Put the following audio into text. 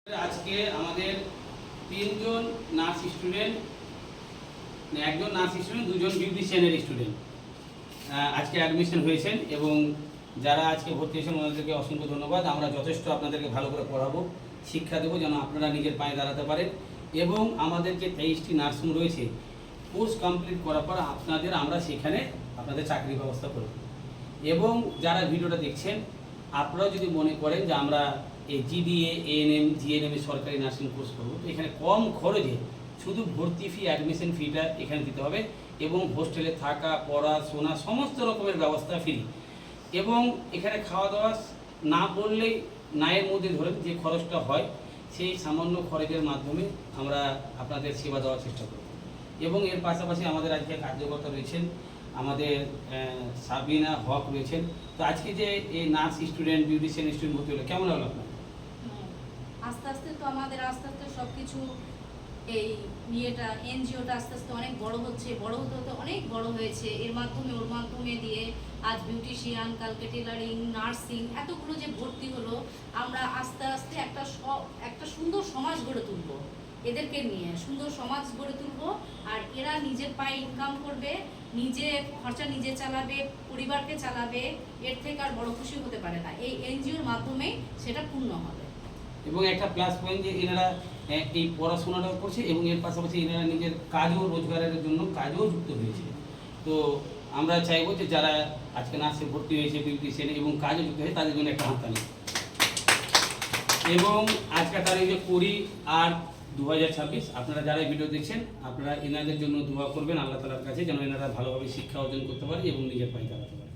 আজকে আমাদের তিনজন নার্স স্টুডেন্ট, একজন নার্স স্টুডেন্ট, দুজন বিউটিশিয়ানের স্টুডেন্ট আজকে অ্যাডমিশন হয়েছেন এবং যারা আজকে ভর্তি হয়েছেন ওনাদেরকে অসংখ্য ধন্যবাদ। আমরা যথেষ্ট আপনাদেরকে ভালো করে পড়াবো, শিক্ষা দেবো যেন আপনারা নিজের পায়ে দাঁড়াতে পারেন। এবং আমাদের যে 23টি নার্সিং রয়েছে, কোর্স কমপ্লিট করার পর আমরা সেখানে আপনাদের চাকরির ব্যবস্থা করব। এবং যারা ভিডিওটা দেখছেন আপনারাও যদি মনে করেন যে আমরা এই জিডিএ, এএনএম, জিএনএম সরকারি নার্সিং কোর্স করবো, তো এখানে কম খরচে শুধু ভর্তি ফি, অ্যাডমিশন ফিটা এখানে দিতে হবে এবং হোস্টেলে থাকা, পড়াশোনা সমস্ত রকমের ব্যবস্থা ফ্রি। এবং এখানে খাওয়া দাওয়া না বললেই নায়ের মধ্যে ধরেন যে খরচটা হয়, সেই সামান্য খরচের মাধ্যমে আমরা আপনাদের সেবা দেওয়ার চেষ্টা করব। এবং এর পাশাপাশি আমাদের আজকে কার্যকর্তা রয়েছেন, আমাদের সাবিনা হক রয়েছেন। তো আজকে যে এই নার্স স্টুডেন্ট, বিউটিশিয়ান স্টুডেন্ট ভর্তি হলো, কেমন লাগলো আপনার? আস্তে আস্তে সব কিছু এই ইয়েটা এনজিওটা আস্তে আস্তে অনেক বড় হচ্ছে, বড় হতে হতে অনেক বড় হয়েছে। ওর মাধ্যমে দিয়ে আজ বিউটিশিয়ান, কালকে টেলারিং, নার্সিং এতগুলো যে ভর্তি হলো, আমরা আস্তে আস্তে একটা সুন্দর সমাজ গড়ে তুলবো। এদেরকে নিয়ে সুন্দর সমাজ গড়ে তুলবো, আর এরা নিজের পায়ে ইনকাম করবে, নিজে খরচা নিজে চালাবে, পরিবারকে চালাবে। এর থেকে আর বড় খুশি হতে পারে না। এই এনজিওর মাধ্যমে সেটা পূর্ণ হবে। এবং একটা প্লাস পয়েন্ট যে এনারা এই পড়াশোনাটাও করছে এবং এর পাশাপাশি এনারা নিজের কাজও, রোজগারের জন্য কাজও যুক্ত হয়েছে। তো আমরা চাইবো যে যারা আজকে নার্সে ভর্তি হয়েছে, বিউটিশিয়ানে এবং কাজও যুক্ত হয়েছে, তাদের জন্য একটা হাততালি। এবং আজকের তারিখ যে 20/8/2026, আপনারা যারা ভিডিও দেখছেন আপনারা এনাদের জন্য দোয়া করবেন আল্লাহ তাআলার কাছে, যেন এনারা ভালোভাবে শিক্ষা অর্জন করতে পারে এবং নিজের পায়ে দাঁড়াতে পারে।